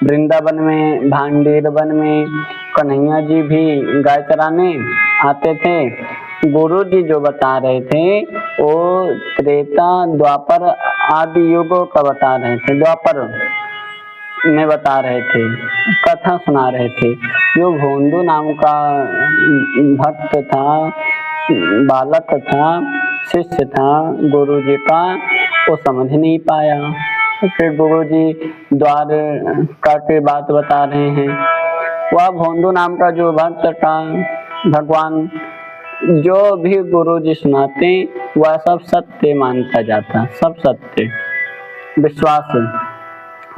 वृंदावन में भांडेर वन में कन्हैया जी भी गाय चराने आते थे। गुरु जी जो बता रहे थे वो त्रेता द्वापर आदि युगों का बता रहे थे, द्वापर में बता रहे थे, कथा सुना रहे थे। जो भोंदू नाम का भक्त था, बालक था, शिष्य था गुरु जी का, वो समझ नहीं पाया। फिर गुरु जी द्वारका की बात बता रहे हैं। वह भोंदू नाम का जो भक्त था, भगवान जो भी गुरु जी सुनाते वह सब सत्य मानता जाता, सब सत्य विश्वास।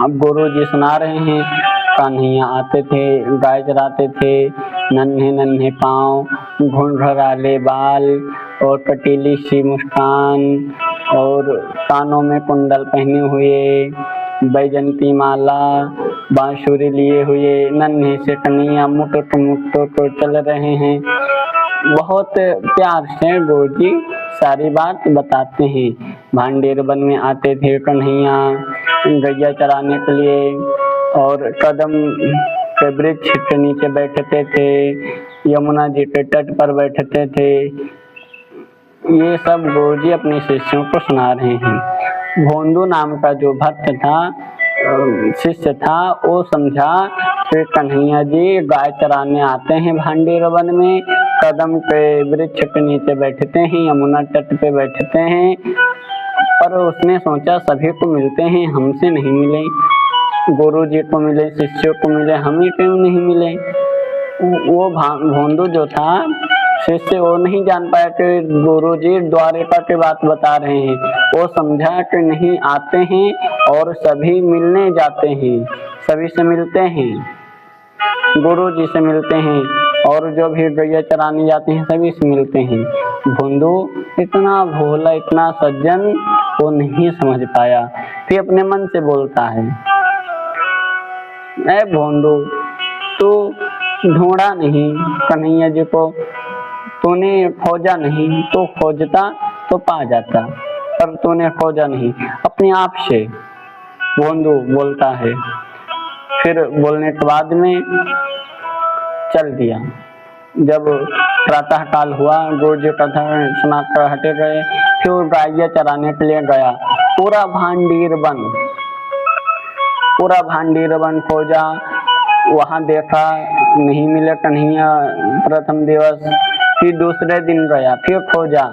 अब गुरु जी सुना रहे हैं, कन्हैया आते थे, गाय चराते थे, नन्हे नन्हे पाँव, घुंघराले बाल और कटीली सी मुस्कान और कानों में कुंडल पहने हुए, बैजंती माला, बांसुरी लिए हुए नन्हे से कन्हैया मुटुक मुटुक चल रहे हैं। बहुत प्यार से गुरु जी सारी बात बताते हैं। भांडेर वन में आते थे कन्हैया गैया चराने के लिए और कदम के वृक्ष के नीचे बैठते थे, यमुना जी के तट पर बैठते थे। ये सब गुरु जी अपने शिष्यों को सुना रहे हैं। भोंदू नाम का जो भक्त था, शिष्य था, वो समझा कि कन्हैया जी गाय चराने आते हैं भांडेर वन में, कदम के वृक्ष के नीचे बैठते हैं, यमुना तट पे बैठते हैं। पर उसने सोचा सभी को मिलते हैं, हमसे नहीं मिले, गुरु जी को मिले, शिष्यों को मिले, हमें क्यों नहीं मिले। वो भोंदू जो था शिष्य, वो नहीं जान पाया कि गुरु जी द्वारका की बात बता रहे हैं। वो समझा कि नहीं, आते हैं और सभी मिलने जाते हैं, सभी से मिलते हैं, गुरु जी से मिलते हैं और जो भी गैया चराने जाते हैं सभी से मिलते हैं। भोंदू इतना भोला, इतना सज्जन, वो नहीं समझ पाया। फिर अपने मन से बोलता है, ऐ भोंदू, तू ढूंढा नहीं कन्हैया जी को, तूने खोजा नहीं, तो खोजता तो पा जाता, पर तूने खोजा नहीं अपने आप से, भोंदू बोलता है। फिर बोलने के बाद में चल दिया। जब प्रातः काल हुआ, गुरु जी कथा सुनाकर हटे गए, फिर गाय चराने के लिए गया। पूरा भांडीर वन खोजा, वहाँ देखा नहीं मिले कन्हैया प्रथम दिवस। फिर दूसरे दिन गया, फिर खोजा,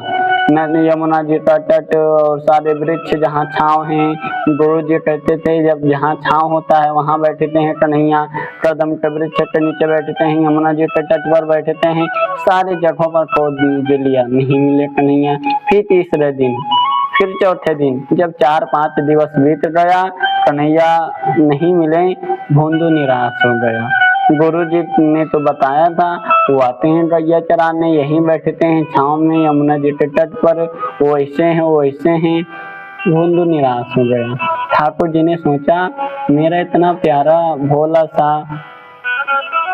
यमुना जी का तट और सारे वृक्ष जहाँ छाँव हैं, गुरु जी कहते थे जब जहाँ छाँव होता है वहाँ बैठते हैं कन्हैया, कदम के वृक्ष के नीचे बैठते हैं, यमुना जी के तट पर बैठते हैं, सारे जगहों पर खोज लिया, नहीं मिले कन्हैया। फिर तीसरे दिन, फिर चौथे दिन, जब 4-5 दिवस बीत गया, कन्हैया नहीं मिले, भोंदू निराश हो गया। गुरु जी ने तो बताया था वो आते हैं गैया चराने, यहीं बैठते हैं छाँव में यमुना जी के तट पर, वो ऐसे हैं, वो ऐसे हैं। भोंदू निराश हो गया। ठाकुर जी ने सोचा मेरा इतना प्यारा भोला सा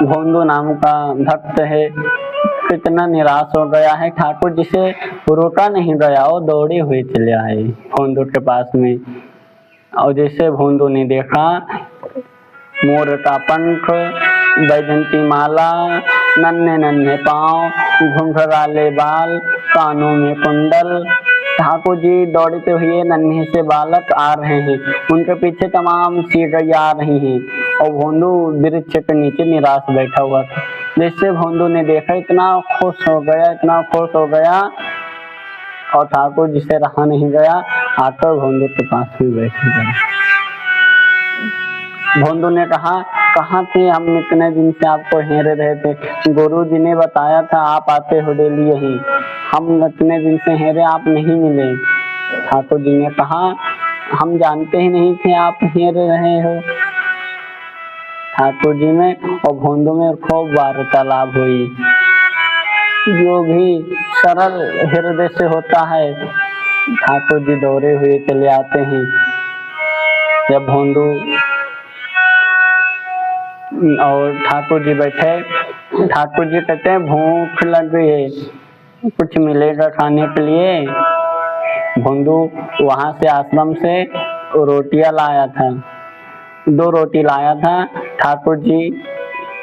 भोंदू नाम का भक्त है, कितना निराश हो गया है। ठाकुर जी से रोका नहीं गया, वो दौड़े हुए चले आए भोंदू के पास में। और जैसे भोंदू ने देखा, मोर का पंख, बैजंती माला, नन्हे नन्हे पाँव, घुंघराले बाल, कानों में कुंडल, ठाकुर जी दौड़ते हुए नन्हे से बालक आ रहे हैं, उनके पीछे तमाम सी गैया आ रही हैं और भोंदू वृक्ष के नीचे निराश बैठा हुआ था। जिससे भोंदू ने देखा, इतना खुश हो गया, इतना खुश हो गया और ठाकुर जी से रहा नहीं गया, आकर भोंदू के पास भी बैठ गया। भोंदू ने कहा, कहाँ थे हम, इतने दिन से आपको हेरे रहे थे, गुरु जी ने बताया था आप आते हो डेली यहीं, हम इतने दिन से हेरे, आप नहीं मिले। ठाकुर जी ने कहा, हम जानते ही नहीं थे आप हेरे रहे हो। ठाकुर जी में और भोंदू में खूब वार्तालाप हुई। जो भी सरल हृदय से होता है, ठाकुर जी दौड़े हुए चले आते हैं। जब भोंदू और ठाकुर जी बैठे, ठाकुर जी कहते हैं भूख लग गई है, कुछ मिलेगा खाने के लिए। भोंदू वहां से आश्रम से रोटियां लाया था, 2 रोटी लाया था। ठाकुर जी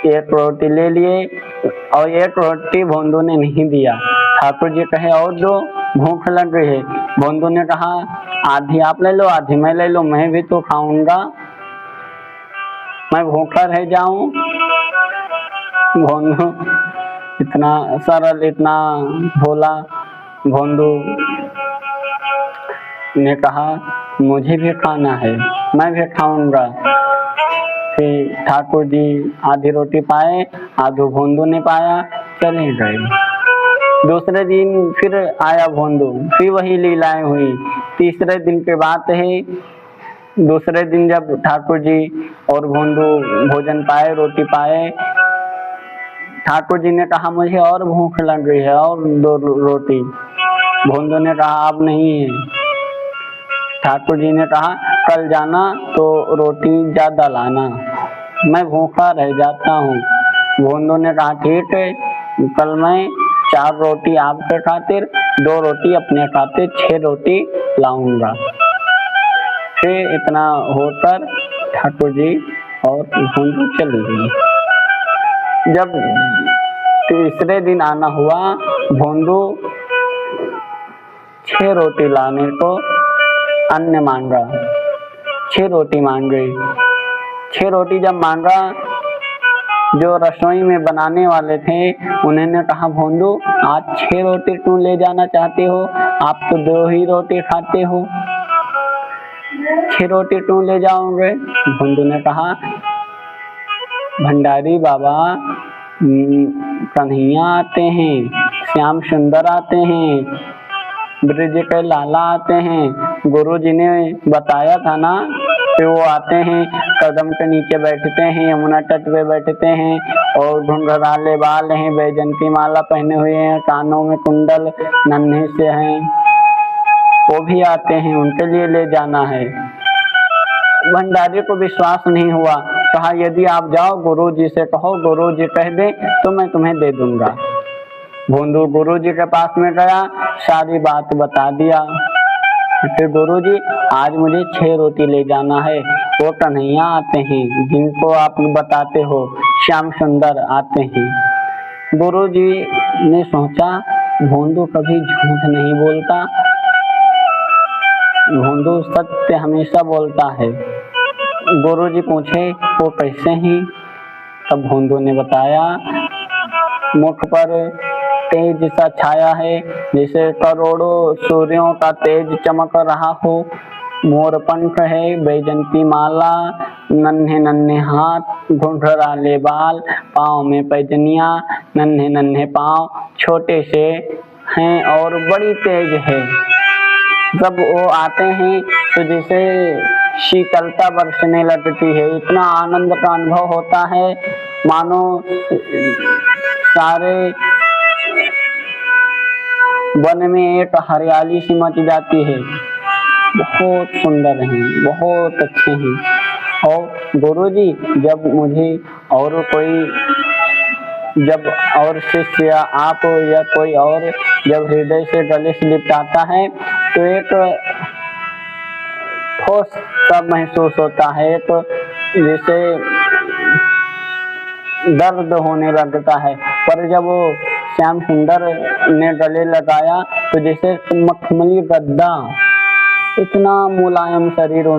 1 रोटी ले लिए और 1 रोटी भोंदू ने नहीं दिया। ठाकुर जी कहे और दो, भूख लग गई है। भोंदू ने कहा आधी आप ले लो, आधी मैं ले लो, मैं भी तो खाऊंगा, मैं भूखा रह जाऊं। भोंदू इतना सरल, इतना भोला भोंदू ने कहा मुझे भी खाना है, मैं भी खाऊंगा। फिर ठाकुर जी आधी रोटी पाए, आधो भोंदू ने पाया, चले गए। दूसरे दिन फिर आया भोंदू, फिर वही लीलाएं हुई। तीसरे दिन की बात है, दूसरे दिन जब ठाकुर जी और भोंदू भोजन पाए, रोटी पाए, ठाकुर जी ने कहा मुझे और भूख लग गई है, और 2 रोटी। भोंदू ने कहा अब नहीं है। ठाकुर जी ने कहा कल जाना तो रोटी ज्यादा लाना, मैं भूखा रह जाता हूँ। भोंदू ने कहा ठीक है, कल मैं 4 रोटी आपके खातिर, 2 रोटी अपने खातिर, 6 रोटी लाऊंगा। फिर इतना होकर ठाकुर जी और भोंदू चली गई। जब तीसरे दिन आना हुआ, भोंदू 6 रोटी लाने को अन्न मांगा, 6 रोटी मांग गई। 6 रोटी जब मांगा, जो रसोई में बनाने वाले थे उन्होंने कहा भोंदू आज 6 रोटी क्यों ले जाना चाहते हो, आप तो 2 ही रोटी खाते हो, 6 रोटी क्यों ले जाओगे। भोंदू ने कहा भंडारी बाबा कन्हैया आते हैं, श्याम सुंदर आते हैं, ब्रज के लाला आते हैं, गुरु जी ने बताया था ना कि वो आते हैं, कदम के नीचे बैठते हैं, यमुना तट पे बैठते हैं और घुंघराले बाल हैं, बैजन की माला पहने हुए हैं, कानों में कुंडल नन्हे से हैं, वो भी आते हैं, उनके लिए ले जाना है। भंडारी को विश्वास नहीं हुआ, कहा यदि आप जाओ गुरु जी से कहो, गुरु जी कह दे तो मैं तुम्हें दे दूंगा। भोंदू गुरु जी के पास में गया, सारी बात बता दिया। फिर गुरु जी आज मुझे 6 रोटी ले जाना है, वो कन्हैया आते हैं जिनको आप बताते हो, श्याम सुंदर आते हैं। गुरु जी ने सोचा भोंदू कभी झूठ नहीं बोलता, भोंदू सत्य हमेशा बोलता है। गुरु जी पूछे वो कैसे हैं, तब भोंदू ने बताया मुख पर तेज सा छाया है, जैसे करोड़ों सूर्यों का तेज चमक रहा हो, मोर पंख है, बैजंती माला, नन्हे नन्हे हाथ, घुंघराले बाल, पाँव में पैजनियां, नन्हे नन्हे पाँव, छोटे से हैं और बड़ी तेज है। जब वो आते हैं तो जैसे शीतलता बरसने लगती है, इतना आनंद का अनुभव होता है मानो सारे वन में एक हरियाली सी मच जाती है। बहुत सुंदर हैं, बहुत अच्छे हैं। और गुरुजी जब मुझे और कोई, जब और शिष्य या आप या कोई और जब हृदय से गले से लिपटाता है तो एक ठोस सा महसूस होता है, एक जैसे दर्द होने लगता है। पर जब वो श्याम सुंदर ने गले लगाया तो जैसे मखमली गद्दा, इतना मुलायम शरीर